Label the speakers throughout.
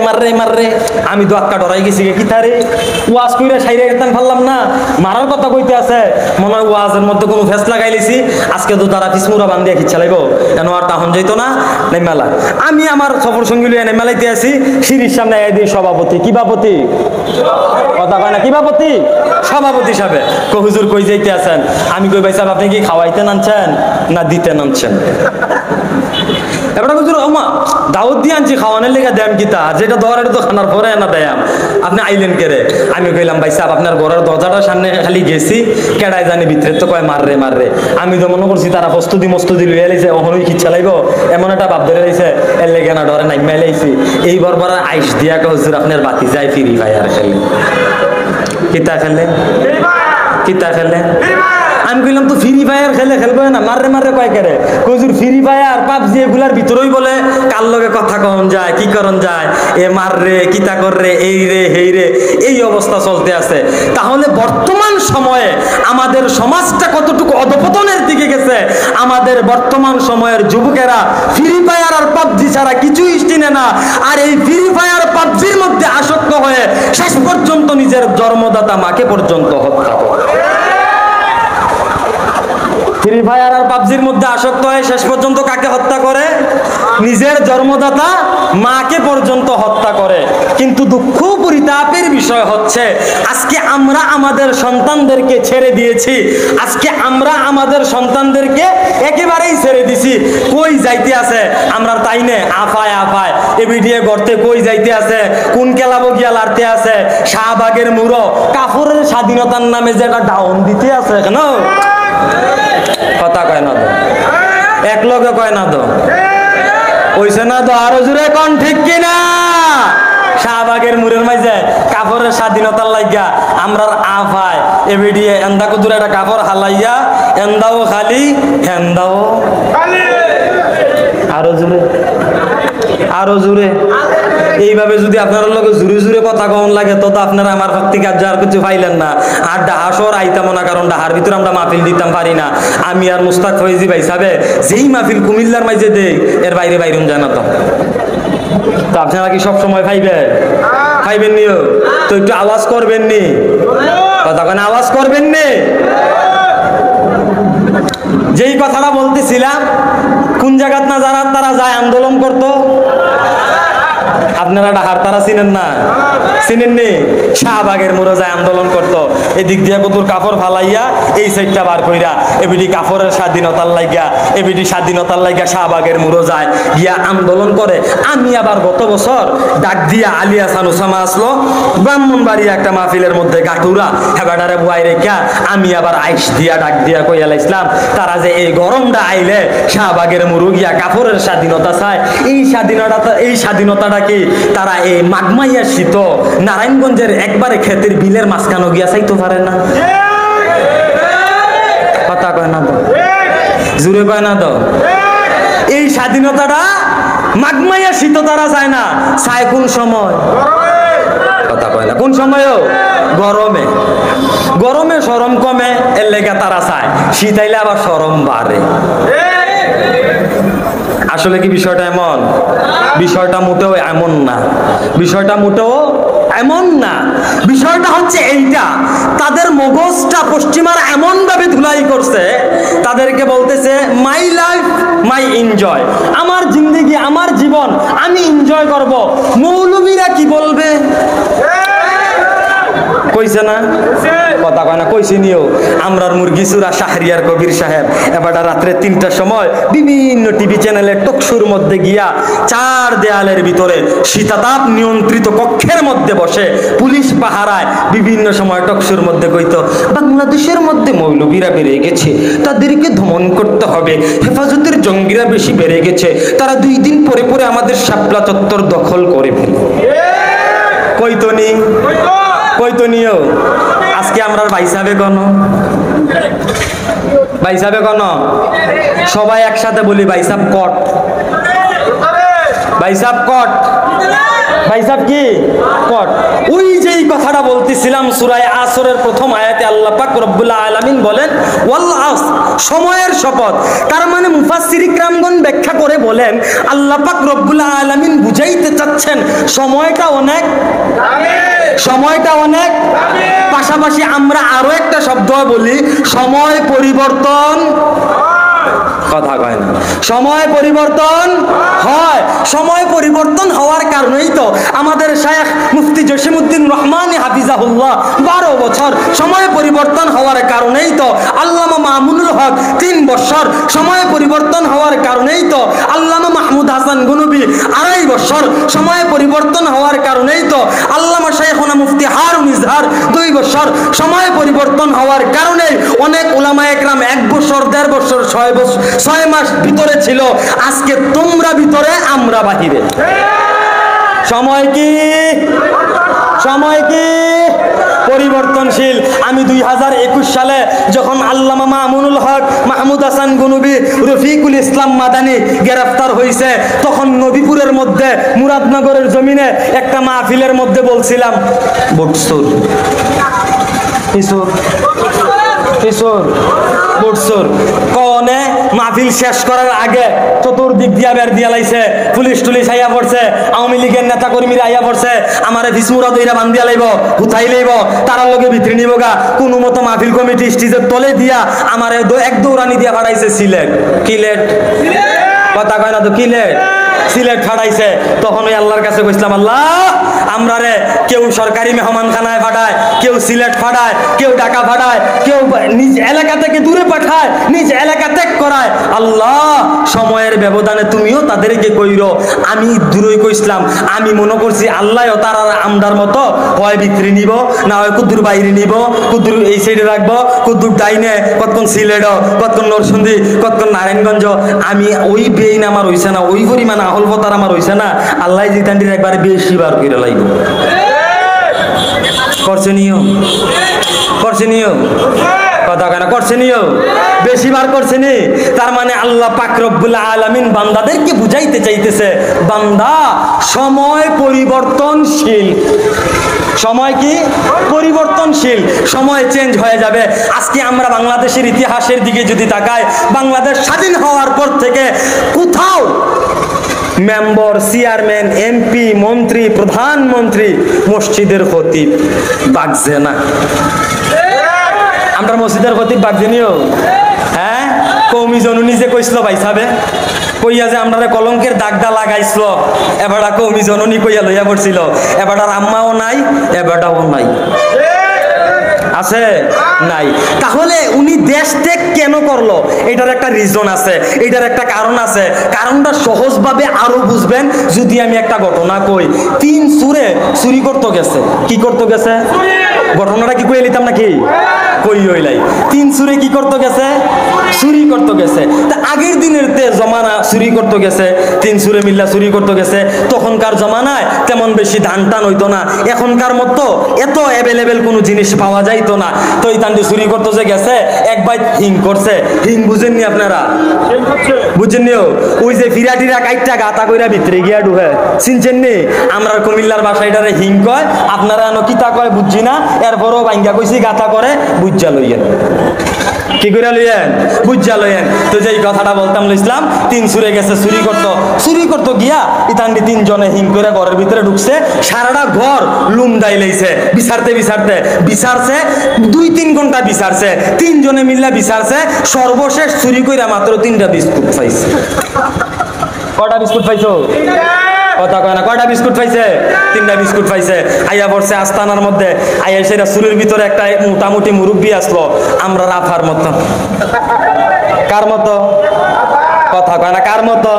Speaker 1: মাররে মাররে আমি দোয়াক্কা ডরাই গেছি কি তারে ওয়াজ কইরা সাইরে গেতাম পারলাম না মারার কথা কইতে আছে মনে হয় ওয়াজের মধ্যে কোনো ফেস লাগাই লিছি আজকে তো তারা পিসমুরা বান্ধিয়া খিচ্ছা লাইব কেন আর তখন যাইতো না নেমেলা আমি আমার সফর সঙ্গী লইয়া নেমেলাইতে আছি সিঁড়ির সামনে এই সভাপতি কি বাপতি কথা কয় না কি বাপতি সভাপতি সাহেব কো হুজুর কই যাইতে আছেন আমি কই ভাই সাহেব আপনি কি খাওয়াইতে নানছেন না দিতে নানছেন এবার হুজুর ওমা দাওয়াত দিয়ে আনছি খাওয়ানোর লেগে দেম কিতা যেটা দোয়ারের তো খানার পরে না দেয়াম আপনি আইলেন কেরে আমি কইলাম ভাই সাহেব আপনার ঘরের দরজাটার সামনে খালি গেছি কেডাই জানি ভিতরে তো কয় মাররে মাররে আমি তো মনে করছি তারা মস্তুদি লইয়া লাইছে ওখানেই খিচ্ছা লাইব এমন একটা ভাব ধরে লাইছে এর লেগে না ডরে নাই মেলাইছি এই বরবার আইস দিয়া কে হুজুর আপনার বাতি যায় ফিরি ভাই আর খেলে কিতা খেলে কিতা খেলে আমি কইলাম তো ফ্রি ফায়ার খেলবো না মাররে মাররে কয় করে হুজুর ফ্রি ফায়ার পাবজি এগুলার ভিতরেই বলে কার লগে কথা কন যায় কি করন যায় এ মাররে কিতা কররে এই রে হেই রে এই অবস্থা চলতে আছে তাহলে বর্তমান সময়ে আমাদের সমাজটা কতটুকু অধপতনের দিকে গেছে আমাদের বর্তমান সময়ের যুবকেরা ফ্রি ফায়ার আর পাবজি ছাড়া কিছুই চিনে না আর এই ফ্রি ফায়ার পাবজির মধ্যে আসক্ত হয়ে শেষ পর্যন্ত নিজের জন্মদাতা মাকে পর্যন্ত হত্যা করে ফ্রি ফায়ার আর পাবজির মধ্যে আসক্ত হয়ে শেষ পর্যন্ত কাকে হত্যা করে নিজের জন্মদাতা মাকে পর্যন্ত হত্যা করে কিন্তু দুঃখ পরিতাপের বিষয় হচ্ছে আজকে আমরা আমাদের সন্তানদেরকে ছেড়ে দিয়েছি আজকে আমরা আমাদের সন্তানদেরকে একেবারেই ছেড়ে দিছি কই যাইতে আছে আমরা তাই নে আফায় আফায় এবিডিএ গর্তে কই যাইতে আছে কোন কেলাবো গিয়া লাড়তে আছে শাহবাগের মুড়ো কাফরের স্বাধীনতার নামে যেটা ডাউন দিতে আছে কেন কথা কয় না তো এক লগে কয় না তো কইছে না তো আরো জোরে কোন ঠিক কিনা শাহবাগের মুরের মাঝে কাপড়ের স্বাধীনতার লাগিয়া আমরা আফায় এবিডিএ এন্দা কুদুর একটা কাপড় হালাইয়া এন্দাও খালি হেন্দাও খালি আরো জোরে আরো জোরে এইভাবে যদি আপনার লগে জুড়ে জুড়ে কথা কম লাগে তো আপনারা আমার ভক্তি কার্য আর কিছু পাইলেন না আর ডাহা শহর আইতাম না কারণ ডাহার ভিতরে আমরা মাহফিল দিতাম পারি না আমি আর মুস্তাক ফয়েজি ভাই সাহেব যেই মাহফিল কুমিল্লার মাঝে দেই এর বাইরে বাইরুম জানা তো আপনারা কি সব সময় খাইবেন নি তো একটু আওয়াজ করবেন নি কথা কেন আওয়াজ করবেন নি যেই কথাটা বলতেছিলাম কোন জায়গাত না যারা তারা যায় আন্দোলন করতো আপনারা ডাহার তারা চিনেন না চিনেননি শাহবাগের মোড়ে যায় আন্দোলন করতো এদিক দিয়ে কতুর কাপড় ফালাইয়া এই সাইডটা বার কইরা এবিডি কাপড়ের স্বাধীনতার লাগিয়া এবিডি স্বাধীনতার লাগিয়া শাহবাগের মোড়ে যায় গিয়া আন্দোলন করে আমি আবার গত বছর ডাক দিয়া আলী হাসান ওসামা আসলো ব্রাহ্মণবাড়িয়া একটা মাহফিলের মধ্যে গাটুরা হেবাডারে বুয়াই রেখা আমি আবার আইস দিয়া ডাক দিয়া কইয়া লাইছিলাম তারা যে এই গরমটা আইলে শাহবাগের মোড়ে গিয়া কাপড়ের স্বাধীনতা চায় এই স্বাধীনতাটা কি তারা এই মাগমাইয়া শীত নারায়ণগঞ্জের একবারে ক্ষেতের বিলের মাঝখানে গিয়া চাইতে পারে না কথা কয় না তো জুড়ে কয় না তো এই স্বাধীনতাটা মাগমাইয়া শীত তারা চায় না চায় কোন সময় কথা কয় না কোন সময়ও গরমে গরমে শরম কমে এর লেগে তারা চায় শীত আইলে আবার শরম বাড়ে আসলে কি বিষয়টা এমন বিষয়টা মোটেও এমন না বিষয়টা মোটেও এমন না বিষয়টা হচ্ছে এইটা তাদের মগজটা পশ্চিমারা এমন ভাবে ধুলাই করছে তাদেরকে বলতেছে মাই লাইফ মাই এনজয় আমার জিন্দেগি আমার জীবন আমি এনজয় করব মৌলবীরা কি বলবে কইছে না কথা কয় না কইছি নিও আমরার মুরগি চূড়া শাহরিয়ার কবির সাহেব এবার রাত্রে ৩টার সময় বিভিন্ন টিভি চ্যানেলের টকশোর মধ্যে গিয়া চার দেয়ালের ভিতরে শীতাতাপ নিয়ন্ত্রিত কক্ষের মধ্যে বসে পুলিশ পাহারায় বিভিন্ন সময় টকশোর মধ্যে কইতো বাংলাদেশের মধ্যে মৌলবীরা বেড়ে গেছে তাদেরকে দমন করতে হবে হেফাজতের জঙ্গিরা বেশি বেড়ে গেছে তারা 2 দিন পরে পরে আমাদের শাপলা চত্বর দখল করে ফেলে কইতো নি কইতো নিও আজকে আমরা ভাই সাহেব কোন সবাই একসাথে বলি ভাই সাহেব কট ভাই সাহেব কট ভাই ভাই সাহেব কি কট ওই যে এই কথাটা বলতেছিলাম সূরা আসরের প্রথম আয়াতে আল্লাহ পাক রব্বুল আলামিন বলেন ওয়াল আস, সময়ের শপথ। তার মানে মুফাসসির ইকরামগণ ব্যাখ্যা করে বলেন আল্লাহ পাক রব্বুল আলামিন বুঝাইতে চাচ্ছেন সময়টা অনেক সময়টা অনেক। পাশাপাশি আমরা আরো একটা শব্দ বলি, সময় পরিবর্তন, কথা কয় না, সময় পরিবর্তন হয়। সময় পরিবর্তন হওয়ার কারণেই তো আমাদের শায়খ মুফতি জসিমউদ্দিন রহমানী হাফিজাহুল্লাহ 12 বছর, সময় পরিবর্তন হওয়ার কারণেই তো আল্লামা মামুনুল হক 3 বছর, সময় পরিবর্তন হওয়ার কারণেই তো আল্লামা মাহমুদ হাসান গনবী 2.5 বছর, সময় পরিবর্তন হওয়ার কারণেই তো আল্লামা শাইখুনা মুফতি হারুন ইজহার 2 বছর, সময় পরিবর্তন হওয়ার কারণেই অনেক উলামা একরাম 1 বছর 1.5 বছর 6 মাস ভিতরে ছিল, আজকে তোমরা ভিতরে আমরা বাহিরে। সময় কি সময় কি পরিবর্তনশীল। আমি 2021 সালে যখন আল্লামা মামুনুল হক, মাহমুদ হাসান গনবী, রফিকুল ইসলাম মাদানী গ্রেফতার হয়েছে, তখন নবীপুরের মধ্যে মুরাদনগরের জমিনে একটা মাহফিলের মধ্যে বলছিলাম বটসুর কনে মাহফিল শেষ করার আগে চতুর্দিক দিয়া বের দিয়া লাইছে, পুলিশ টুলিশ আইয়া পড়ছে, আওয়ামী লীগের নেতা কর্মীরা আইয়া পড়ছে, আমারে ভিসমুরা দইরা বান্ধিয়া লাইব, হুথাই লাইব, তারা লগে ভিতরে নিব গা। কোনো মতো মাহফিল কমিটি স্টেজের তলে দিয়া আমারে এক দৌড়ানি দিয়া ফাড়াইছে সিলেট। কিলেট কথা কয় না তো, কিলেট সিলেট ফাড়াইছে। তখন ওই আল্লাহর কাছে কইছিলাম, আল্লাহ আমরা রে কেউ সরকারি মেহমানখানায় ফাটায়, কেউ সিলেট ফাটায়, কেউ ঢাকা ফাটায়, কেউ নিজ এলাকা থেকে দূরে পাঠায়, নিজ এলাকা ত্যাগ করায়। আল্লাহ সময়ের ব্যবধানে তুমিও তাদেরকে কইরো। আমি দূরই কইছিলাম, আমি মনে করছি আল্লাহ তারা আমদার মতো হয় ভিতরে নিব, না হয় কুদ্দুর বাইরে নিব, কুদ্দুর এই সাইডে রাখবো, কুদ্দুর ডাইনে, কতক্ষণ সিলেট, কতক্ষণ নরসিংদী, কতক্ষণ নারায়ণগঞ্জ। আমি ওই বেইন আমার হইছে না, ওই পরিমাণ আহল পতার আমার হইছে না। আল্লাহ জিতান্ডির একবারে বেশি বার করে লাইব করছে নিও কথা কেন করছে নিও বেশি বার করছে নি। তার মানে আল্লাহ পাক রব্বুল আলামিন বান্দাদেরকে বুঝাইতে চাইতেছে, বান্দা সময় পরিবর্তনশীল। সময় কি পরিবর্তনশীল, সময় চেঞ্জ হয়ে যাবে। আজকে আমরা বাংলাদেশের ইতিহাসের দিকে যদি তাকাই, বাংলাদেশ স্বাধীন হওয়ার পর থেকে কোথাও মেম্বার, চেয়ারম্যান, এমপি, মন্ত্রী, প্রধানমন্ত্রী, মসজিদের খতিব বাগছে না। আমরা মসজিদের খতিব বাগছে নিও, হ্যাঁ কৌমি জননী যে কইছিল ভাই সাবে কইয়া যে আমরা কলঙ্কের দাগটা লাগাইছিল, এবারটা কৌমি জননী কইয়া লইয়া পড়ছিল, এবারটার আম্মাও নাই, এবারটাও নাই, আছে নাই। তাহলে উনি দেশ ত্যাগ কেন করলো? এটার একটা রিজন আছে, এটার একটা কারণ আছে। কারণটা সহজভাবে আরো বুঝবেন যদি আমি একটা ঘটনা কই। 3 সুরে চুরি করতে গেছে। কি করতে গেছে? ঘটনাটা কি কইয়া লিতাম নাকি? কই হইলাই। 3 সুরে কি করতে গেছে? চুরি করতে গেছে। তা আগের দিনের জমানা চুরি করতে গেছে, 3 সুরে মিল্লা চুরি করতে গেছে। তখনকার জমানায় তেমন বেশি ধান টান হইতো না, এখনকার মতো এত অ্যাভেলেবেল কোনো জিনিস পাওয়া যাইতো না। তো এই তান্ডি চুরি করতে যে গেছে, এক বাইত হিং করছে। হিং বুঝেননি আপনারা? বুঝেননি? ওই যে ফিরাটিরা কাইটটা গাতা কইরা ভিতরে গিয়া ঢুকে, চিনছেননি? আমরা কুমিল্লার ভাষাটারে হিং কয়, আপনারা এনো কিতা কয় বুঝছি না। এরপরও বাইঙ্গা কইছি গাতা করে বুঝা লইয়েন। কি করে লইয়েন? বুঝা লইয়েন। তো যেই কথাটা বলতাম লইছিলাম, 3 সুরে গেছে চুরি করতো গিয়া ইতান্ডি 3 জনে হিং করে ঘরের ভিতরে ঢুকছে। সারাটা ঘর লুম দাই লাইছে, বিচারছে 2-3 ঘন্টা বিচারছে, 3 জনে মিল্লা বিচারছে। সর্বশেষ চুরি কইরা মাত্র 3টা বিস্কুট পাইছে। কয়টা বিস্কুট পাইছো? কথা কয় না। কয়টা বিস্কুট পাইছে? 3টা বিস্কুট পাইছে। আইয়া পড়ছে আস্তানার মধ্যে। আইয়া সেটা চুরির ভিতরে একটা মোটামুটি মুরব্বী আসলো, আমরা রাফার মতো। কার মতো? কথা কয় না। কার মতো?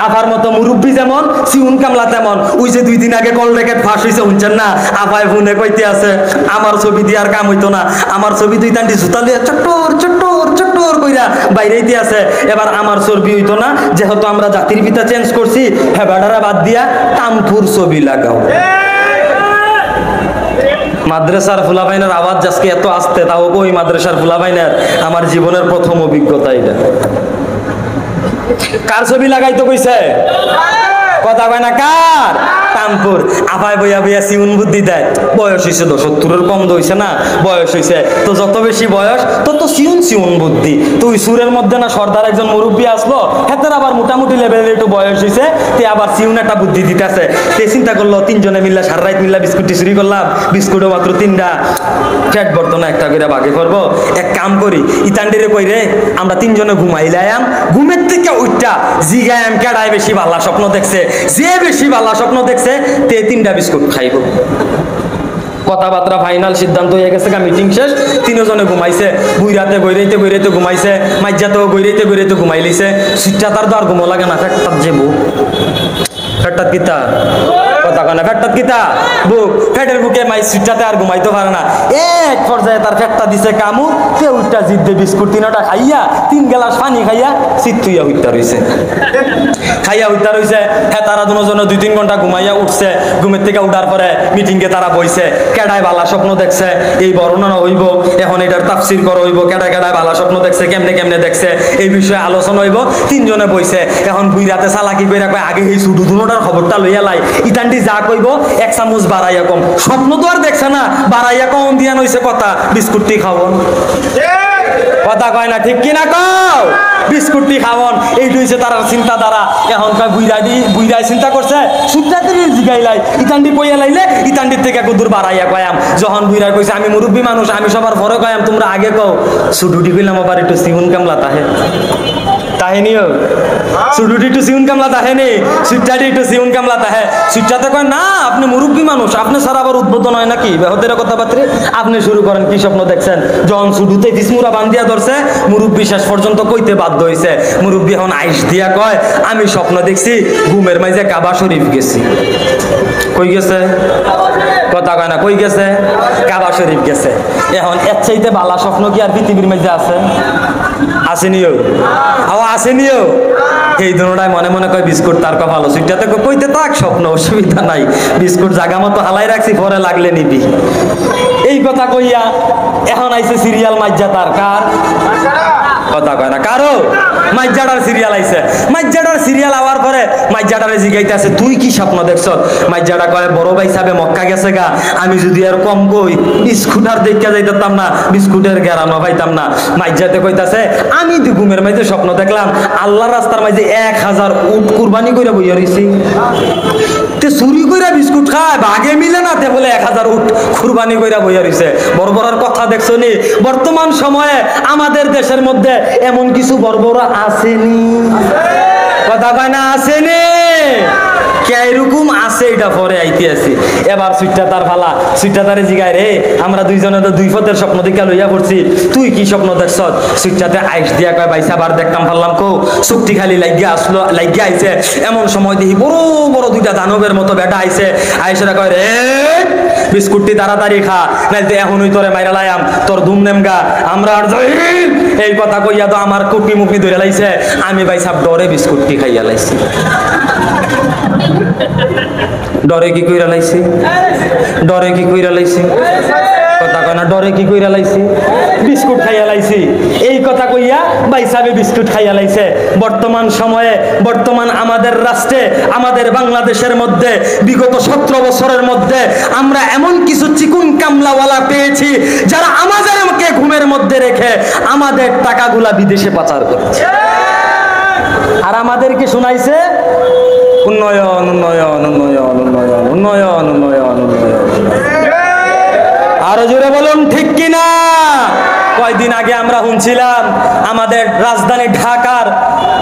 Speaker 1: আফার মতো। মুরব্বী যেমন, সিউন কামলা তেমন। ওই যে 2 দিন আগে কল রেখে ফাঁস হয়েছে, শুনছেন না? আফায় ফোনে কইতে আছে আমার ছবি দিয়ে আর কাম হইতো না, আমার ছবি 2 টান্ডি জুতা দিয়ে চট্টর কইরা বাইরে দিয়ে আছে। এবার আমার ছবি হইতো না, যেহেতু আমরা জাতির পিতা চেঞ্জ করছি, হেবাডারা বাদ দিয়া তামপুর ছবি লাগাও। মাদ্রাসার ফুলাবাইনের আওয়াজ আজকে এত আসতে, তাও ওই মাদ্রাসার ফুলাবাইনের আমার জীবনের প্রথম অভিজ্ঞতা এটা। কার ছবি লাগাইতে কইছে? কথা কয় না। কার? কানপুর আপায় বইয়া বইয়া সিউন বুদ্ধি দেয়। বয়স হয়েছে তো 70-এর কম তো হয়েছে না, বয়স হয়েছে তো যত বেশি বয়স তত সিউন সিউন বুদ্ধি। তো ওই সুরের মধ্যে না সর্দার একজন মুরব্বী আসলো, হেতের আবার মোটামুটি লেভেলের একটু বয়স হয়েছে, তে আবার সিউন একটা বুদ্ধি দিতেছে। তে চিন্তা করলো তিনজনে মিল্লা সারা রাত মিল্লা বিস্কুট চুরি করলাম, বিস্কুটও মাত্র 3টা, ফ্যাট বর্তন একটা করে বাকি করবো। এক কাম করি, ইতান্ডিরে কই রে আমরা তিনজনে ঘুমাইলাম, ঘুমের থেকে উঠটা জিগায়াম কেডায় বেশি ভালো স্বপ্ন দেখছে, যে বেশি ভালো স্বপ্ন দেখছে তে 3টা বিস্কুট খাইব। কথাবার্তা ফাইনাল সিদ্ধান্ত হয়ে গেছে, মিটিং শেষ, তিনজনে ঘুমাইছে। বুইরাতে গৈরাইতে গৈরাইতে ঘুমাইছে, মাইজাতেও গৈরাইতে গৈরাইতে ঘুমাই লিছে। সুইটটা তার তো আর ঘুমো লাগে না, ফ্যাটটাত যে বুক, ফ্যাটটাত কিতা কথা কয় না, ফ্যাটটাত কিতা বুক, ফ্যাটের বুকে মাই সুইটটাতে আর ঘুমাইতে পারে না। এক পর্যায়ে তার ফ্যাটটা দিছে কামু, তে উঠটা জিদ্দে বিস্কুট 3টা খাইয়া 3 গ্লাস পানি খাইয়া চিত্তুইয়া উঠতা রইছে, খাইয়া উঠতা রইছে। হ্যাঁ তারা দুজনে 2-3 ঘন্টা ঘুমাইয়া উঠছে। ঘুমের থেকে উঠার পরে মিটিংকে তারা বইছে, কেডায় ভালো স্বপ্ন দেখছে এই বর্ণনা হইব, এখন এটার তাফসির করা হইব, কেডায় কেডায় ভালো স্বপ্ন দেখছে, কেমনে কেমনে দেখছে এই বিষয়ে আলোচনা হইব। 3জনে বইছে। এখন বুইরাতে চালাকি কইরা কয় আগে এই শুধু দুটার খবরটা লইয়া লাই, ইতান্ডি যা কইব 1 চামচ বাড়াইয়া কম, স্বপ্ন তো আর দেখছে না, বাড়াইয়া কম দিয়া নইছে কথা, বিস্কুটটি খাওন কথা কয় না, ঠিক কিনা কও, বিস্কুটটি খাওন এইটা হইছে তার চিন্তাধারা। এখন কয় বুইরাই চিন্তা করছে সুটটাতে জিগাইলাই, ইতান্ডি কইয়া লাইলে ইতান্ডির থেকে কুদুর বাড়াইয়া কয়াম। যখন বুইরা কইছে আমি মুরব্বী মানুষ, আমি সবার পরে কয়াম, তোমরা আগে কও, সুডুটি কইলাম আবার একটু সিউন কামলা তাহেনিও সুডুটি একটু সিউন কামলা তাহেনি, সুটটাটি একটু সিউন কামলা তাহে। সুটটাতে কয় না আপনি মুরব্বী মানুষ, আপনি সারা আবার উদ্বোধন হয় নাকি বেহতের কথাবার্তা, আপনি শুরু করেন কি স্বপ্ন দেখছেন। যখন সুডুতে বিসমুরা বান্ধিয়া ধরছে, মুরব্বী শেষ পর্যন্ত কইতে বাধ্য হইছে। মুরব্বী এখন আইস দিয়া কয় আমি স্বপ্ন দেখছি ঘুমের মাঝে কাবা শরীফ গেছি। কই গেছে কথা কয় না, কই গেছে, কাবা শরীফ গেছে। এখন এর চাইতে বালা স্বপ্ন কি আর পৃথিবীর মধ্যে আছে? আসেনিও আসেনিও। এই দুটাই মনে মনে কয় বিস্কুট তার কপালো, সুইটাতে কইতে থাক স্বপ্ন, অসুবিধা নাই, বিস্কুট জাগা মতো হালাই রাখছি, পরে লাগলে নিবি। এই কথা কইয়া এখন আইছে সিরিয়াল মাইজা তার কার কথা কয় না, কারো মাইজাটার সিরিয়াল আইছে। মাইজাটার সিরিয়াল আওয়ার পরে মাইজাটারে জিগাইতেছে তুই কি স্বপ্ন দেখছ? মাইজাটা কয় বড় ভাই সাহেব মক্কা গেছে গা, আমি যদি আর কম কই বিস্কুট আর দেখা যাইতাম না, বিস্কুটের গেরানো পাইতাম না। মাইজাতে কইতাছে আমি তো ঘুমের মাঝে স্বপ্ন দেখলাম আল্লাহর রাস্তার মাঝে 1000 উট কুরবানি কইরা বইয়া রইছি, তে চুরি কইরা বিস্কুট খায় ভাগে মিলে না, তে বলে 1000 উট কুরবানি কইরা বইয়া রইছে। বর্বরার কথা দেখছো নি? বর্তমান সময়ে আমাদের দেশের মধ্যে এমন কিছু বর্বরা আসেনি, কথা কয় না, আসেনি এরকম আছে, এটা পরে আইতে আছি। এবার সুইটটা তার ফালা, সুইটটা তারে জিগায় রে আমরা দুইজনে তো 2 পথের স্বপ্ন দেখা লইয়া পড়ছি, তুই কি স্বপ্ন দেখছ? সুইটটাতে আইস দিয়া কয় বাইসা আবার দেখতাম পারলাম কো শক্তি খালি লাগিয়া আসলো, লাগিয়া আইছে। এমন সময় দেখি বড় বড় 2টা দানবের মতো বেটা আইছে। আইসা কয় রে বিস্কুটটি তাড়াতাড়ি খা, নাইতে এখনই তোরে মাইরা লাইয়াম, তোর ধুম নেমগা আমরা আর যাই। এই কথা কইয়া তো আমার কুকি মুখি ধরে লাইছে, আমি বাইসা ডরে বিস্কুটটি খাইয়া লাইছি। ডরে কি কইরা লাইছি, ডরে কি কইরা লাইছি কথা কয় না, ডরে কি কইরা লাইছি, বিস্কুট খাইয়া লাইছি। এই কথা কইয়া বাইসাবে বিস্কুট খাইয়া লাইছে। বর্তমান সময়ে বর্তমান আমাদের রাষ্ট্রে আমাদের বাংলাদেশের মধ্যে বিগত 17 বছরের মধ্যে আমরা এমন কিছু চিকুন কামলাওয়ালা পেয়েছি যারা আমাদেরকে ঘুমের মধ্যে রেখে আমাদের টাকাগুলা বিদেশে পাচার করছে, আর আমাদেরকে শোনাইছে উন্নয়ন উন্নয়ন উন্নয়ন উন্নয়ন উন্নয়ন উন্নয়ন উন্নয়ন। আরো জোরে বলুন ঠিক কিনা? কয়দিন আগে আমরা শুনছিলাম আমাদের রাজধানী ঢাকার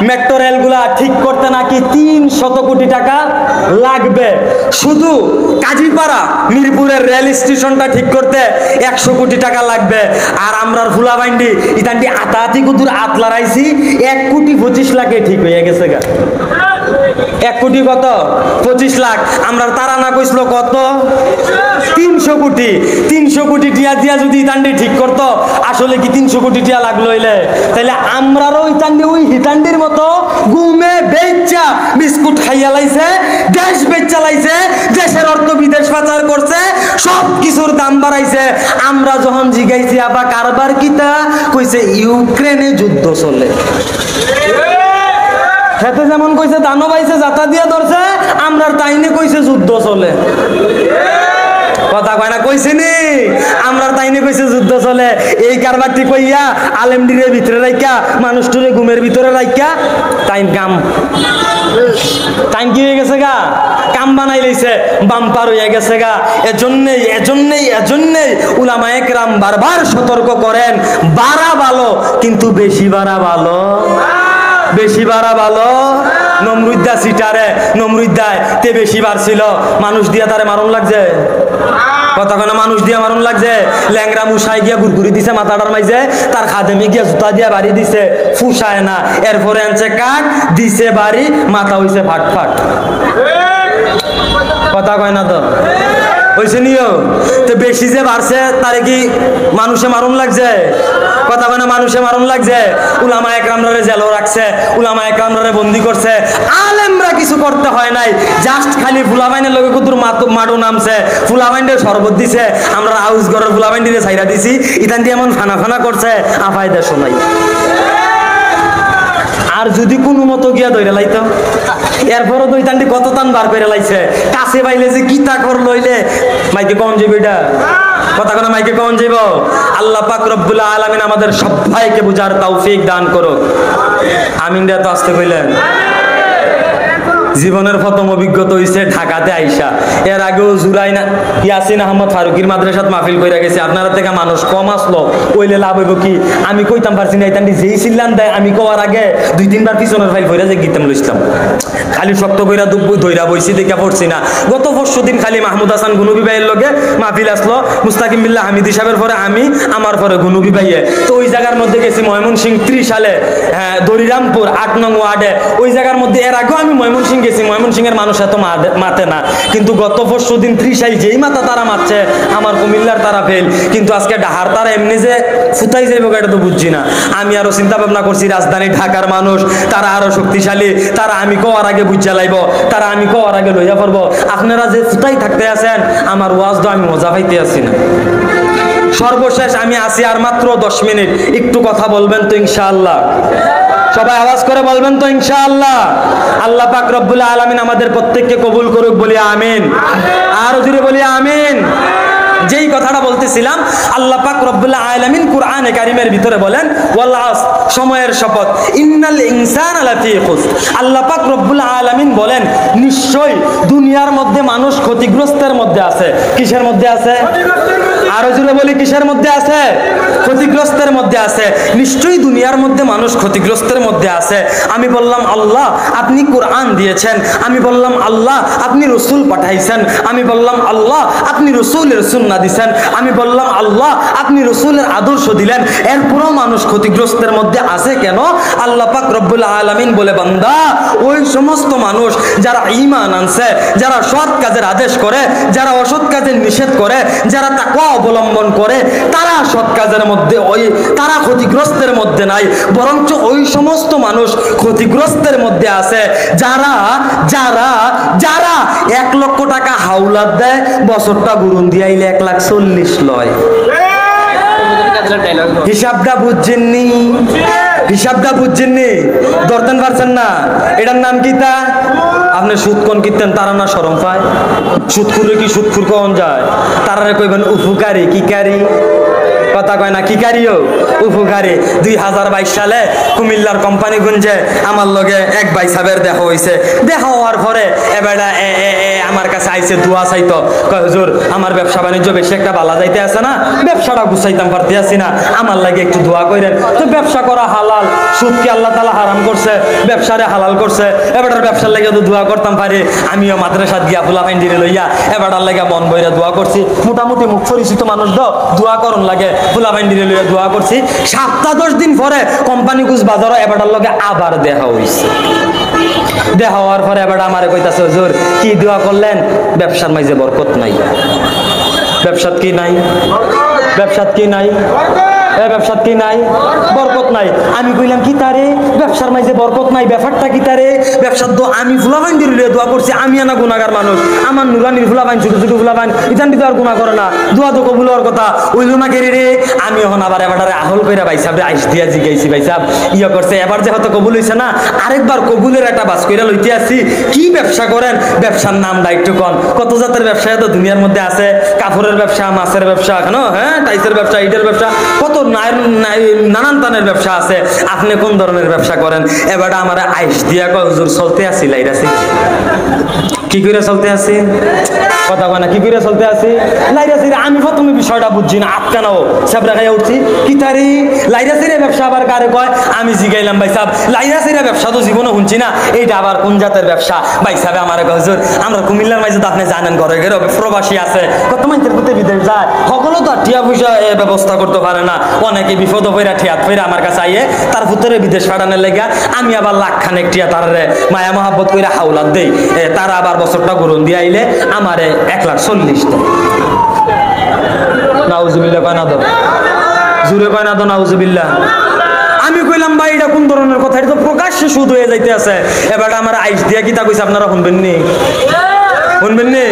Speaker 1: মেট্রো রেলগুলা ঠিক করতে নাকি 300 কোটি টাকা লাগবে। শুধু কাজীপাড়া মিরপুরের রেল স্টেশনটা ঠিক করতে 100 কোটি টাকা লাগবে। আর আমরার ফুলাবাইন্ডি ইতান্টি আতাহাতি কুতুর আতলারাইছি 1 কোটি 25 লাখে ঠিক হয়ে গেছে গা। 1 কোটি কত? 25 লাখ। আমরা তারা না কইছিল কত? 300 কোটি। 300 কোটি টিয়া দিয়া যদি ইতান্ডি ঠিক করতো, আসলে কি 300 কোটি টিয়া লাগলো হইলে? তাইলে আমরারও ইতান্ডি ওই হিতান্ডির মতো ঘুমে বেচা বিস্কুট খাইয়া লাইছে, দেশ বেচা লাইছে, দেশের অর্থ বিদেশ পাচার করছে, সব কিছুর দাম বাড়াইছে। আমরা যখন জিগাইছি আবার কারবার কিতা, কইছে ইউক্রেনে যুদ্ধ চলে। হেতে যেমন কইছে দানো পাইছে যাতা দিয়া ধরছে, আমরার তাইনে কইছে যুদ্ধ চলে। কথা কয় না, কইছে নি আমরার তাইনে কইছে যুদ্ধ চলে। এই কারবারটি কইয়া আলেমডিরে ভিতরে রাইকা, মানুষটুরে ঘুমের ভিতরে রাইকা টাইম কাম টাইম কি হয়ে গেছে গা, কাম বানাই লইছে, বাম্পার হয়ে গেছে গা। এজন্যই উলামায়ে কেরাম বারবার সতর্ক করেন, বাড়া ভালো কিন্তু বেশি বাড়া ভালো, বেশি বাড়া ভালো। নমরুদ্দা সিটারে, নমরুদ্দায় তে বেশি বাড়ছিল, মানুষ দিয়া তারে মারণ লাগছে। কথা কেন, মানুষ দিয়া মারণ লাগছে। ল্যাংরা মুসাই গিয়া গুড়গুড়ি দিছে মাথাটার মাইছে, তার খাদেমে গিয়া জুতা দিয়া বাড়ি দিছে, ফুসায় না। এরপরে আনছে কাঠ দিছে বাড়ি, মাথা হইছে ফাট ফাট। কথা কয় না তো, হইছে নিও তো বেশি যে বাড়ছে তারে কি মানুষে মারণ লাগছে? কথা কয় না, মানুষে মারণ লাগছে। উলামায়ে কেরামরে জেলও রাখছে, উলামায়ে কেরামরে বন্দি করছে। আলেমরা কিছু করতে হয় নাই, জাস্ট খালি ফুলাবাইনের লগে কুতুর মাডো নামছে, ফুলাবাইনের শরবত দিছে, আমরা হাউস ঘরের ফুলাবাইনটিরে ছাইরা দিছি, ইতান দিয়ে এমন ফানা ফানা করছে, আফায় দেশ নাই। আর যদি কোনো মতো গিয়া ধরে লাইতো, এরপরও দুই টানটি কত টান বার করে লাইছে, কাছে পাইলে যে কিতা কর লইলে মাইকে কম যাবে। এটা কথা কোনো মাইকে কম যাইব। আল্লাহ পাক রব্বুল আলামিন আমাদের সবাইকে বুঝার তৌফিক দান করুক, আমিন। রে তো আসতে কইলেন। জীবনের প্রথম অভিজ্ঞতা হইছে ঢাকাতে আইসা। এর আগেও জুরাইনা ইয়াসিন আহমদ ফারুকির মাদ্রাসাত মাহফিল কইরা গেছে। আপনারা থেকে মানুষ কম আসলো, কইলে লাভ হইব কি? আমি কইতাম পারছি না, ইতান্ডি যেই চিল্লান দেয় আমি কওয়ার আগে 2-3 বার পিছনের ফাইল ভইরা যে গীতাম লইছিলাম। খালি শক্ত কইরা দুব্বু ধইরা বইছি দেখা পড়ছি না। গত পরশুদিন খালি মাহমুদ হাসান গুনুবি ভাইয়ের লগে মাহফিল আসলো, মুস্তাকিম বিল্লাহ হামিদি সাহেবের পরে আমি, আমার পরে গুনুবি ভাইয়ে। তো ওই জায়গার মধ্যে গেছি ময়মনসিংহ 30 সালে, হ্যাঁ দরিরামপুর 8 নং ওয়ার্ডে। ওই জায়গার মধ্যে এর আগেও আমি ময়মনসিংহ গেছি, ময়মনসিংহের মানুষ এত মাতে না, কিন্তু গত পরশুদিন 30 সাল যেই মাথা তারা মারছে, আমার কুমিল্লার তারা ফেল। কিন্তু আজকে ডাহার তারা এমনি যে ফুটাই যাইব এটা তো বুঝছি না। আমি আরো চিন্তা ভাবনা করছি, রাজধানী ঢাকার মানুষ তারা আরো শক্তিশালী, তারা আমি কোয়ার আগে বুঝা লাইব, তারা আমি কোয়ার আগে লইয়া পড়বো। আপনারা যে ফুটাই থাকতে আছেন, আমার ওয়াজ তো আমি মজা পাইতে আছি না। সর্বশেষ আমি আসি আর মাত্র 10 মিনিট, একটু কথা বলবেন তো ইনশাআল্লাহ? সবাই আওয়াজ করে বলবেন তো ইনশাআল্লাহ? আল্লাহ পাক রব্বুল আলামিন আমাদের প্রত্যেককে কবুল করুক, বলি আমিন। আর জোরে বলি আমিন। যেই কথাটা বলতেছিলাম, আল্লাহ পাক রব্বুল আলামিন কুরআনে কারীমের ভিতরে বলেন, ওয়াল আসর, সময়ের শপথ, ইন্নাল ইনসানা লাফি খুসর। আল্লাহ পাক রব্বুল আলামিন বলেন, নিশ্চয়ই দুনিয়ার মধ্যে মানুষ ক্ষতিগ্রস্তের মধ্যে আছে। কিসের মধ্যে আছে? আরো জোরে বলি, কিসের মধ্যে আছে? ক্ষতিগ্রস্তের মধ্যে আছে। নিশ্চয়ই দুনিয়ার মধ্যে মানুষ ক্ষতিগ্রস্তের মধ্যে আছে। আমি বললাম, আল্লাহ আপনি কোরআন দিয়েছেন। আমি বললাম, আল্লাহ আপনি রসুল পাঠাইছেন। আমি বললাম, আল্লাহ আপনি রসুলের সুন্নাহ দিয়েছেন। আমি বললাম, আল্লাহ আপনি রসুলের আদর্শ দিলেন, এরপরও মানুষ ক্ষতিগ্রস্তের মধ্যে আছে কেন? আল্লাহ পাক রব্বুল আলামিন বলে, বান্দা ওই সমস্ত মানুষ যারা ঈমান আনছে, যারা সৎ কাজের আদেশ করে, যারা অসৎ কাজের নিষেধ করে, যারা তাকওয়া অবলম্বন করে, তারা সৎ কাজের মধ্যে তারা ক্ষতিগ্রস্তের মধ্যে নাই, বরঞ্চ ওই সমস্ত মানুষ ক্ষতিগ্রস্তের মধ্যে আছে যারা যারা যারা 1 লক্ষ টাকা হাওলাত দেয়, বছরটা গুরুন দিয়ে আইলে 1,40,000 লয়। হিসাবটা বুঝছেননি? হিসাবটা বুঝছেননি? ধরতেন পারছেন না? এটার নাম কি? তা আপনি সুদ কোন কিতেন, তারা না শরম পায়? সুদখুরে কি সুদখুর কোন যায়? তারা কইবেন উপকারী। কি কারি? কথা কয় না, কি কারিও? উপকারী। 2022 সালে কুমিল্লার কোম্পানিগঞ্জে আমার লগে এক ভাই সাহেবের দেখা হইছে। দেখা হওয়ার পরে এবারে আমার কাছে আইছে, দোয়া চাইতো। কয় হুজুর, আমার ব্যবসা বাণিজ্য বেশি একটা ভালো যাইতে আছে না, ব্যবসাটা গুছাইতাম পারতে আছি না, আমার লাগে একটু দোয়া করেন। তো ব্যবসা করা হালাল, সুদকে আল্লাহ তাআলা হারাম করছে, ব্যবসারে হালাল করছে। এবারে ব্যবসার লাগে তো দোয়া করতাম পারি। আমিও মাদ্রাসাত গিয়া ফুলা ফাইন্ডিরে লইয়া এবারটার লাগে মন বইরা দোয়া করছি। মোটামুটি মুখ পরিচিত মানুষ তো দোয়া করন লাগে, ফুলা ফাইন্ডিরে লইয়া দোয়া করছি। 7-10 দিন পরে কোম্পানিগঞ্জ বাজারে এবারটার লগে আবার দেখা হইছে। দেখা হওয়ার পরে এবার আমারে কইতাছে, হুজুর কি দোয়া করলেন? ব্যবসার মাঝে বরকত নাই। ব্যবসাত কি নাই? ব্যবসাত কি নাই? ব্যবসাত কি নাই? বরকত নাই। আমি কইলাম কি তারে ব্যবসার মাঝে বরকত নাই, ব্যাপারটা কি তারে? ব্যবসার তো আমি ফুলাবাইন দিলে দোয়া করছি, আমি আনা গুনাহগার মানুষ, আমার নুরানির ফুলাবাইন ছোট ছোট ফুলাবাইন ইতান দিতে আর গুনাহ করে না, দোয়া তো কবুল হওয়ার কথা ওইলো না কেরে রে। আমি এখন আবার এবারে আহল কইরা ভাই সাহেব আইস দিয়া জিগাইছি, ভাই সাহেব ইয়া করছে এবার যে হয়তো কবুল হইছে না, আরেকবার কবুলের একটা বাস কইরা লইতে আসছি। কি ব্যবসা করেন? ব্যবসার নামটা একটু কন। কত জাতের ব্যবসা তো দুনিয়ার মধ্যে আছে, কাপড়ের ব্যবসা, মাছের ব্যবসা, হ্যাঁ টাইসের ব্যবসা, ইটের ব্যবসা, কত নানান তানের ব্যবসা আছে। আপনি কোন ধরনের ব্যবসা করেন? এবার আমার আইস দিয়া কয় হুজুর চলতে আসি লাইরাছি। কি করে চলতে আসি? কথা কয় না, কি করে চলতে আসি? লাইরাছি। আমি প্রথমে বিষয়টা বুঝছি না, আটকানাও সাবরা খাইয়া উঠছি। কি তারি লাইরাছিরে ব্যবসা আবার কারে কয়? আমি জিগাইলাম ভাই সাহেব লাইরাছিরে ব্যবসা তো জীবনে শুনছি না, এইটা আবার কোন জাতের ব্যবসা? ভাই সাহেব আমার হুজুর আমরা কুমিল্লার মাঝে তো আপনি জানেন ঘরে ঘরে প্রবাসী আছে, কত মানুষের প্রতি বিদেশ যায়, সকলও তো টিয়া পয়সা ব্যবস্থা করতে পারে না। অনেকে বিপদ হইরা ঠিয়াত ফেরা আমার কাছে আইয়ে তার ভিতরে বিদেশ পাঠানোর লেগা আমি আবার লাখ খানেক টিয়া তার মায়া মহাব্বত কইরা হাওলাত দেই। তারা আবার বছরটা গ্রহণ দিয়ে আইলে আমারে 1,40,000 দেয়। নাউজুবিল্লাহ কয় না তো, জুড়ে কয় না তো নাউজুবিল্লাহ। আমি কইলাম ভাই এটা কোন ধরনের কথা? এটা তো প্রকাশ্যে সুদ হয়ে যাইতে আছে। এবার আমার আইস দিয়া কিতা কইছে আপনারা শুনবেন নি? শুনবেন নি?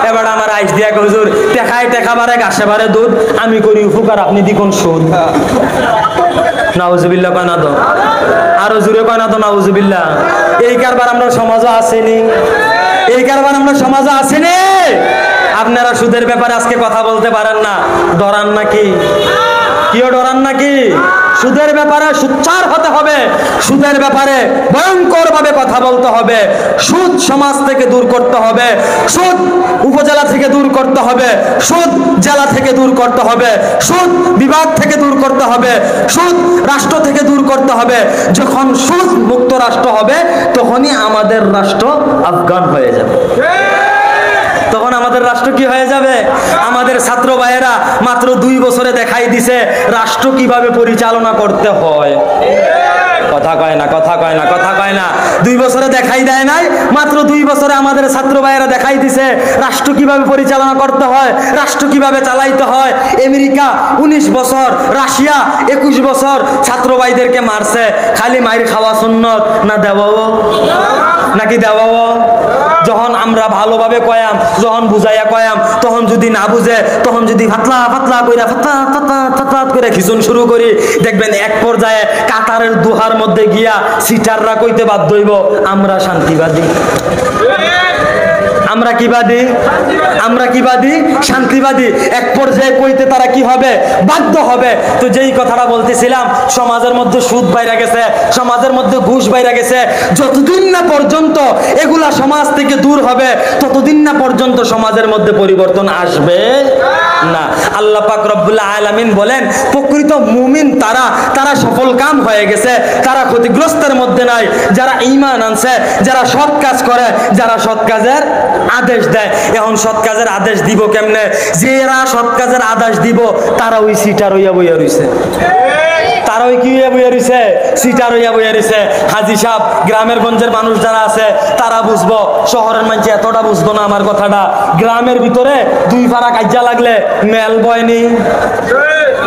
Speaker 1: এবার আমার আইস দিয়া হুজুর টেকায় টেকা বারে গাছে বারে দুধ, আমি করি উপকার আপনি দিকুন সুদ। নাউজুবিল্লাহ কয় না তো, আরো জুড়ে কয় না তো নাউজুবিল্লাহ। এই কারবার আমরা সমাজে আসেনি, এই কারবার আমরা সমাজে আসেনি। আপনারা সুদের ব্যাপারে আজকে কথা বলতে পারেন না, ডরান নাকি? কেউ ডরান নাকি? সুদের ব্যাপারে সুচ্চার হতে হবে, সুদের ব্যাপারে ভয়ঙ্কর ভাবে কথা বলতে হবে। সুদ সমাজ থেকে দূর করতে হবে, সুদ উপজেলা থেকে দূর করতে হবে, সুদ জেলা থেকে দূর করতে হবে, সুদ বিভাগ থেকে দূর করতে হবে, সুদ রাষ্ট্র থেকে দূর করতে হবে। যখন সুদ মুক্ত রাষ্ট্র হবে তখনই আমাদের রাষ্ট্র আফগান হয়ে যাবে। তখন আমাদের রাষ্ট্র কি হয়ে যাবে? আমাদের ছাত্র ভাইয়েরা মাত্র 2 বছরে দেখাই দিছে রাষ্ট্র কিভাবে পরিচালনা করতে হয়। কথা কয় না, কথা কয় না, কথা কয় না। 2 বছরে দেখাই দেয় নাই, মাত্র 2 বছরে আমাদের ছাত্র ভাইয়েরা দেখাই দিছে রাষ্ট্র কিভাবে পরিচালনা করতে হয়, রাষ্ট্র কিভাবে চালাইতে হয়। আমেরিকা 19 বছর, রাশিয়া 21 বছর ছাত্র ভাইদেরকে মারছে। খালি মাইর খাওয়া সুন্নত না দেওয়াও নাকি দেওয়াও? যখন আমরা ভালোভাবে কয়াম, যখন বুঝাইয়া কয়াম, তখন যদি না বুঝে, তখন যদি ফাতলা ফাতলা কইরা ফাতলা ফাতলা ফাতলা করে খিচুন শুরু করি, দেখবেন এক পর্যায়ে কাতারের দুহার মধ্যে গিয়া সিটাররা কইতে বাধ্য হইব আমরা শান্তিবাদী। আমরা কিবাদী? আমরা কিবাদী? শান্তিবাদী। এক পর্যায়ে কইতে তারা কি হবে? বাধ্য হবে। তো যেই কথাটা বলতেছিলাম, সমাজের মধ্যে সুদ বাইরা গেছে, সমাজের মধ্যে ঘুষ বাইরা গেছে। যতদিন না পর্যন্ত এগুলা সমাজ থেকে দূর হবে ততদিন না পর্যন্ত সমাজের মধ্যে পরিবর্তন আসবে না। আল্লাহ পাক রব্বুল আলামিন বলেন প্রকৃত মুমিন তারা, তারা সফল কাম হয়ে গেছে, তারা ক্ষতিগ্রস্তের মধ্যে নাই, যারা ঈমান আনছে, যারা সৎ কাজ করে, যারা সৎ কাজের আদেশ দেয়। এখন সৎ কাজের আদেশ দিব কেমনে? যারা সৎ কাজের আদেশ দিব তারা ওই সিটার হইয়া বইয়া রইছে, তারা ওই কি হইয়া বইয়া রইছে? সিটার হইয়া বইয়া রইছে। হাজি সাহেব গ্রামের গঞ্জের মানুষ যারা আছে তারা বুঝবো, শহরের মানুষ এতটা বুঝবো না আমার কথাটা। গ্রামের ভিতরে 2 ফারা কাজ্জা লাগলে মেল বয়নি,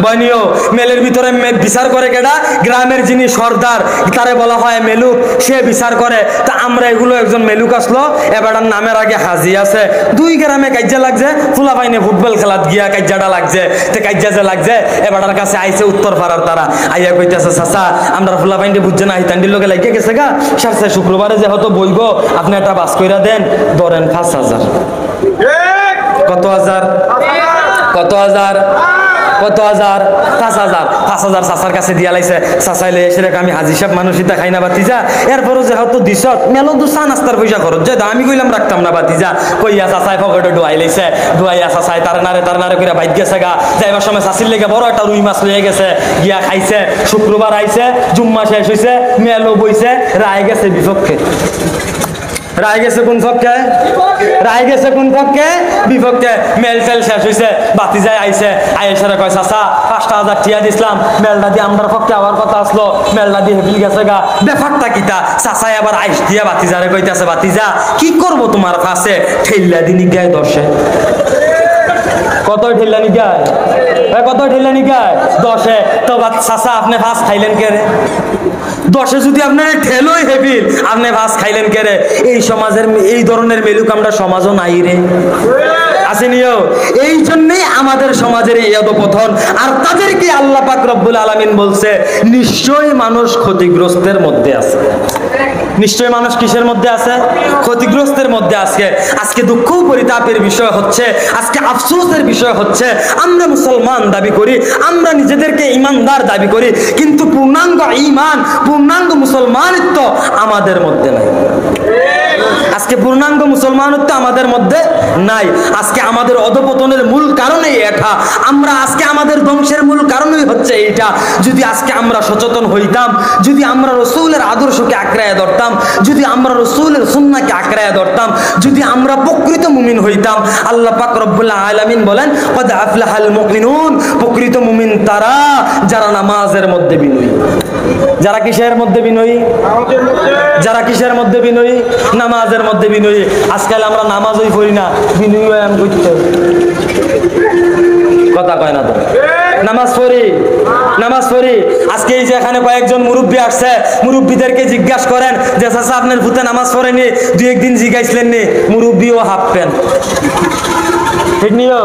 Speaker 1: বয়নিও মেলের ভিতরে বিচার করে কেডা? গ্রামের যিনি সর্দার, তারে বলা হয় মেলুক, সে বিচার করে। তা আমরা এগুলো একজন মেলুক আসলো, এবারটার নামের আগে হাজি আছে, 2 গ্রামে কাজ্জা লাগছে, ফুলা পাইনে ফুটবল খেলাত গিয়া কাজ্জাটা লাগছে। তে কাজ্জা যে লাগছে, এবারটার কাছে আইছে উত্তর পাড়ার তারা, আইয়া কইতেছে চাচা আমরা ফুলা পাইনে বুঝছে না, হিতান্ডির লোকে লাগিয়ে গেছে গা, সারছে শুক্রবারে যে হয়তো বইব, আপনি একটা বাস কইরা দেন, ধরেন 5,000। কত হাজার? কত হাজার? কত হাজার? 5,000। 5,000 চাচার কাছে দিয়া লাইছে। চাচাইলে এসে আমি হাজি সাহেব মানুষ ইতা খাই না বাতিজা, এরপরও যে হয়তো দিছত মেলো তো চা নাস্তার পয়সা খরচ যায়, আমি কইলাম রাখতাম না বাতিজা। কইয়া চাচাই পকেটে ডুয়াই লাইছে, ডুয়াইয়া চাচাই তার নারে করে বাইক গেছে গা। যাইবার সময় চাষির লেগে বড় একটা রুই মাছ লইয়া গেছে, গিয়া খাইছে। শুক্রবার আইছে, জুম্মা শেষ হইছে, মেলো বইছে, রায় গেছে বিপক্ষে। রায় গেছে কোন পক্ষে? রায় গেছে কোন পক্ষে? বিপক্ষে। মেল টেল শেষ হয়েছে, বাতি যায় আইছে, আইসারে কয় চাচা 5,000 টিয়া দিছিলাম, মেলটা দিয়ে আমরার পক্ষে আবার কথা আসলো, মেলটা দিয়ে হেপিল গেছে গা, ব্যাপারটা কিতা? চাচাই আবার আইস দিয়া বাতিজারে কইতেছে বাতিজা কি করবো তোমার কাছে? ঠেল্লা দিনই গায়ে দর্শে কত ঢিলা নিকায়? কত ঢিলা নিকায়? 10-এ। তো চাচা আপনি ভাত খাইলেন কে রে? 10-এ যদি আপনার ঠেলোই হেবিল, আপনি ভাত খাইলেন কে রে? এই সমাজের এই ধরনের মেলুক আমরা সমাজও নাই রে, আসেনিও। এই জন্যই আমাদের সমাজের এই অধপতন। আর তাদেরকে আল্লাহ পাক রব্বুল আলামিন বলছে নিশ্চয়ই মানুষ ক্ষতিগ্রস্তের মধ্যে আছে। নিশ্চয় মানুষ কিসের মধ্যে আছে? ক্ষতিগ্রস্তের মধ্যে আছে। আজকে দুঃখ পরিতাপের বিষয় হচ্ছে, আজকে আফসোসের বিষয় হচ্ছে, আমরা মুসলমান দাবি করি, আমরা নিজেদেরকে ইমানদার দাবি করি, কিন্তু পূর্ণাঙ্গ ঈমান, পূর্ণাঙ্গ মুসলমানিত্ব আমাদের মধ্যে নাই। আজকে পূর্ণাঙ্গ মুসলমানত্ব আমাদের মধ্যে নাই। আজকে আমাদের অধপতনের মূল কারণই এটা। আমরা আজকে আমাদের ধ্বংসের মূল কারণই হচ্ছে এইটা। যদি আজকে আমরা সচেতন হইতাম, যদি আমরা রাসূলের আদর্শকে আঁকড়ায় ধরতাম, যদি আমরা রাসূলের সুন্নাহকে আঁকড়ায় ধরতাম, যদি আমরা প্রকৃত মুমিন হইতাম, আল্লাহ পাক রব্বুল আলামিন বলেন ক্বাদ আফলাহাল মুমিনুন, প্রকৃত মুমিন তারা যারা নামাজের মধ্যে বিনয়ী। যারা কিসের মধ্যে বিনয়ী? যারা কিসের মধ্যে বিনয়ী? নামাজের মধ্যে বিনয়ী। আজকাল আমরা নামাজই পড়ি না, বিনয়ী আমি করতে কথা কয় না তো। নামাজ পড়ি, নামাজ পড়ি। আজকে এই যে এখানে কয়েকজন মুরব্বী আসছে, মুরব্বীদেরকে জিজ্ঞাসা করেন যে চাচা আপনার ভূতে নামাজ পড়েনি, 2-1 দিন জিজ্ঞাসলেন নি, মুরব্বীও হাফ প্যান্ট। ঠিক নিও,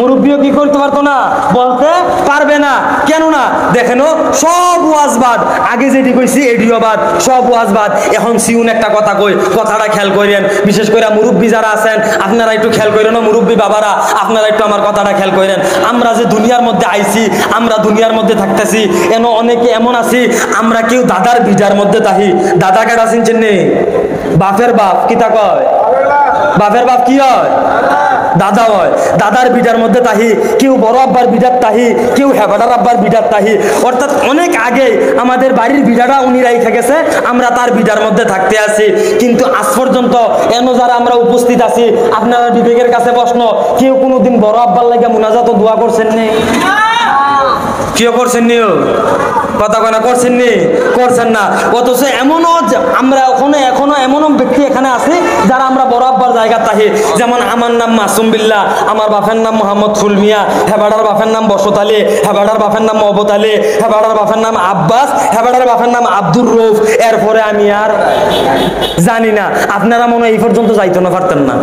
Speaker 1: মুরব্বীও কি করতে পারতো না? বলতে পারবে না। কেন না? দেখেন সব ওয়াজবাদ, আগে যেটি কইছি এডিও বাদ, সব ওয়াজবাদ। এখন সিউন একটা কথা কই, কথাটা খেয়াল করেন। বিশেষ করে মুরব্বী যারা আছেন আপনারা একটু খেয়াল করেন, মুরব্বী বাবারা আপনারা একটু আমার কথাটা খেয়াল করেন। আমরা যে দুনিয়ার মধ্যে আইছি, আমরা দুনিয়ার মধ্যে থাকতেছি, অনেকে এমন আছি আমরা কেউ দাদার বিজার মধ্যে তাহি। দাদা কেটা চিনছেন নি? বাপের বাপ কিতা কয়? বাপের বাপ কি হয়? দাদা হয়। দাদার বিজার মধ্যে তাহি, কেউ বড় আব্বার বিজার তাহি, কেউ হেবাডার আব্বার বিজার তাহি। অর্থাৎ অনেক আগে আমাদের বাড়ির বিজাটা উনি রাইখা গেছে, আমরা তার বিজার মধ্যে থাকতে আছি। কিন্তু আজ পর্যন্ত যারা আমরা উপস্থিত আছি, আপনারা বিবেকের কাছে প্রশ্ন, কেউ কোনোদিন বড় আব্বার লাগে মুনাজাত দোয়া করছেন নি? কেউ করছেন নি? কথা কয় না, করছেন নি? করছেন না। অথচ এমনও আমরা এখনো এমনও ব্যক্তি এখানে আছে যারা আমরা বড় আব্বার জায়গা তাহি। যেমন আমার নাম মাসুম বিল্লাহ, আমার বাপের নাম মোহাম্মদ ফুলমিয়া, হেবাডার বাপের নাম বসত আলী, হেবাডার বাপের নাম মহবত আলী, হেবাডার বাপের নাম আব্বাস, হেবাডার বাপের নাম আব্দুর রৌফ। এরপরে আমি আর জানি না। আপনারা মনে হয় এই পর্যন্ত যাইতে না পারতেন না।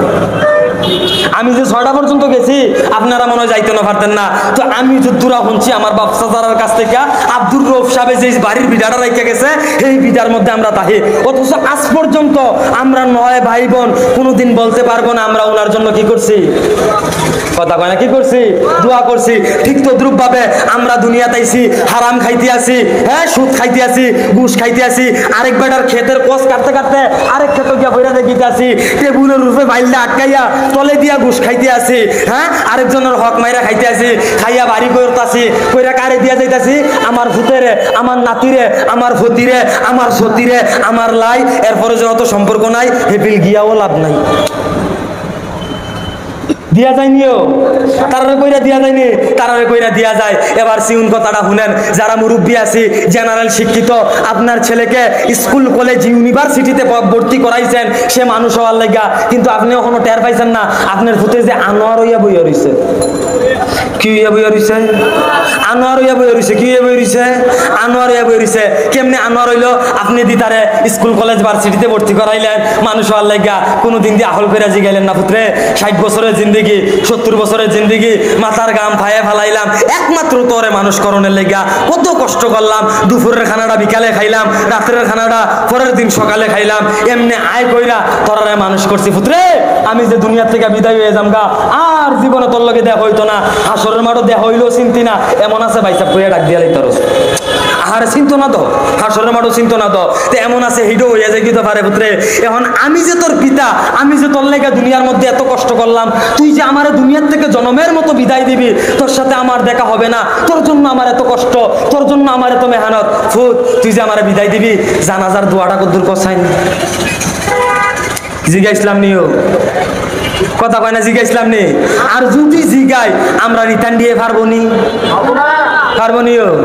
Speaker 1: আমি যে 6টা পর্যন্ত গেছি আপনারা মনে হয় যাইতে না পারতেন না। তো আমি যুদ্ধরা শুনছি আমার বাপ চাচার কাছ থেকে, আব্দুর রৌফ সাহেব যে বাড়ির বিডাটা রেখে গেছে এই বিডার মধ্যে আমরা তাহি। অথচ আজ পর্যন্ত আমরা 9 ভাই বোন কোনোদিন বলতে পারবো না আমরা ওনার জন্য কি করছি। কথা কয় না, কি করছি? দোয়া করছি। ঠিক তদ্রুপ ভাবে আমরা দুনিয়াতে আইছি, হারাম খাইতে আছি, হ্যাঁ সুদ খাইতে আছি, ঘুষ খাইতে আছি, আরেক বেটার ক্ষেতের কোষ কাটতে কাটতে আরেক ক্ষেত গিয়া বইরা দেখিতে আছি, টেবুলের রূপে বাইলটা আটকাইয়া তলে দিয়া ঘুষ খাইতে আছি, হ্যাঁ আরেকজনের হক মাইরা খাইতে আছি, খাইয়া বাড়ি করতাছি, কইরা কারে দিয়া যাইতাছি, আমার ভূতেরে, আমার নাতিরে, আমার ভতিরে, আমার সতীরে, আমার লাই। এরপরে যত সম্পর্ক নাই হেপিল গিয়াও লাভ নাই। দিয়া যায়নিও, তারারে কইরা দিয়া যায়নি, তারারে কইরা দিয়া যায়। এবার সিউন কথাটা শুনেন, যারা মুরব্বী আছি, জেনারেল শিক্ষিত, আপনার ছেলেকে স্কুল কলেজ ইউনিভার্সিটিতে ভর্তি করাইছেন সে মানুষ হওয়ার লাগা, কিন্তু আপনি এখনো টের পাইছেন না আপনার ভূতে যে আনোয়ার হইয়া বইয়া রইছে। কি হইয়া বইয়া রইছে? আনোয়ার হইয়া বইয়া রইছে। কি হইয়া বইয়া রইছে? আনোয়ার হইয়া বইয়া রইছে। কেমনে আনোয়ার হইলো? আপনি দি তারে স্কুল কলেজ ভার্সিটিতে ভর্তি করাইলেন মানুষ হওয়ার লাগা, কোনোদিন দিয়ে আহল করে জিগাইলেন না পুত্রে 60 বছরের জিন্দিগি, 70 বছরের জিন্দিগি, মাথার গাম ফায়ে ফেলাইলাম একমাত্র তোরে মানুষ করণের লেগা, কত কষ্ট করলাম, দুপুরের খানাটা বিকালে খাইলাম, রাত্রের খানাটা পরের দিন সকালে খাইলাম, এমনি আয় কইরা তোরারে মানুষ করছি পুত্রে। আমি যে দুনিয়ার থেকে বিদায় হয়ে যাম গা, আর জীবনে তোর লগে দেখা হইতো না, হাসরের মাঠও দেখা হইলেও চিন্তি না। এমন আছে বাইসা কইয়া ডাক দিয়া লাইতো আহারে চিন্তা না তো, হাসরের মাঠও চিন্তা না তো, এমন আছে হিডো হইয়া যায় কিন্তু পারে পুত্রে। এখন আমি যে তোর পিতা, আমি যে তোর লেগে দুনিয়ার মধ্যে এত কষ্ট করলাম, তুই যে আমার দুনিয়ার থেকে জনমের মতো বিদায় দিবি, তোর সাথে আমার দেখা হবে না, তোর জন্য আমার এত কষ্ট, তোর জন্য আমার এত মেহনত, ফুট তুই যে আমার বিদায় দিবি, জানাজার দোয়াটা কদ্দুর কসাইন জিজ্ঞাসলাম নিও। কথা কয় না, জিজ্ঞাসলাম নি। আর যদি জিগাই আমরা রিটার্ন দিয়ে পারবো নি? হারমোনিয়াম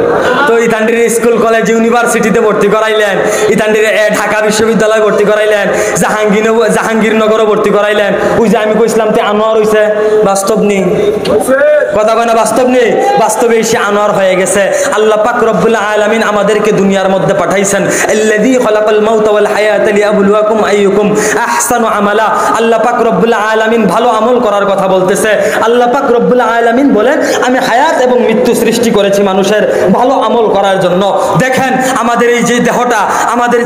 Speaker 1: তো ইতান্ডির স্কুল কলেজ ইউনিভার্সিটিতে ভর্তি করাইলেন, ইতান্ডির ঢাকা বিশ্ববিদ্যালয়ে ভর্তি করাইলেন, জাহাঙ্গীরনগরও ভর্তি করাইলেন। ওই যে আমি কইছিলাম তে আনোয়ার হইছে, বাস্তব নেই কথা কয় না, বাস্তব নেই, বাস্তবে সে আনোয়ার হয়ে গেছে। আল্লাহ পাক রব্বুল আলামিন আমাদেরকে দুনিয়ার মধ্যে পাঠাইছেন, আল্লাযী খালাকাল মাউতা ওয়াল হায়াতা লিয়াবলুয়াকুম আইয়ুকুম আহসানু আমালা। আল্লাহ পাক রব্বুল আলামিন ভালো আমল করার কথা বলতেছে। আল্লাহ পাক রব্বুল আলামিন বলেন আমি হায়াত এবং মৃত্যু সৃষ্টি করেছি মানুষের ভালো আমল করার জন্য। দেখেন আমাদের এই যে দেহটা, আমাদের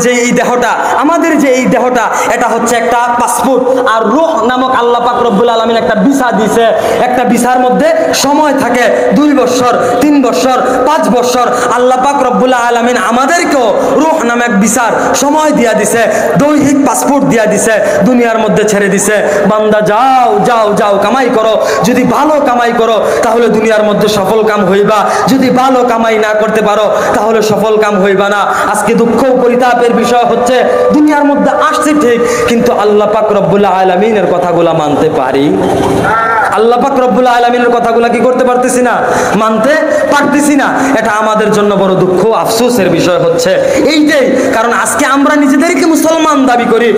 Speaker 1: যে এই দেহটা এটা হচ্ছে একটা পাসপোর্ট, আর রূহ নামক আল্লাহ পাক রব্বুল আলামিন একটা ভিসা দিয়েছে। একটা ভিসার মধ্যে সময় থাকে 2 বছর, 3 বছর, 5 বছর। আল্লাহ পাক রব্বুল আলামিন আমাদেরকেও রূহ নামক ভিসার সময় দিয়া দিছে, দৈহিক পাসপোর্ট দিয়া দিছে, দুনিয়ার মধ্যে ছেড়ে দিছে। বান্দা যাও যাও যাও কামাই করো, যদি ভালো কামাই করো তাহলে দুনিয়ার মধ্যে সফল কাম হইবা, যদি ভালো কামাই না করতে পারো তাহলে সফল কাম হইবা না। আজকে দুঃখ পরিতাপের বিষয় হচ্ছে দুনিয়ার মধ্যে আসছে ঠিক, কিন্তু আল্লাহ পাক রব্বুল আলামিনের কথাগুলা মানতে পারি? আল্লাহ পাক রব্বুল আলামিনের কথাগুলা কি করতে পারতেছি না? মানতে পারতেছি না। এটা আমাদের জন্য বড় দুঃখ আফসোসের বিষয় হচ্ছে এইটাই। কারণ আজকে আমরা নিজেদেরকে মুসলমান দাবি করি,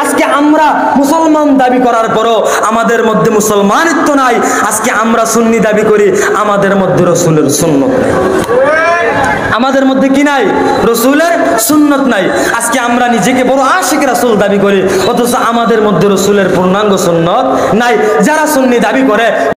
Speaker 1: আজকে আমরা মুসলমান দাবি করার পরও আমাদের মধ্যে মুসলমানিত্ব নাই। আজকে আমরা সুন্নি দাবি করি, আমাদের মধ্যে রাসূলের সুন্নত নাই। আমাদের মধ্যে কি নাই? রাসূলের সুন্নত নাই। আজকে আমরা নিজেকে বড় আশিক রাসূল দাবি করি, অথচ আমাদের মধ্যে রাসূলের পূর্ণাঙ্গ সুন্নত নাই। যারা সুন্নি দাবি করে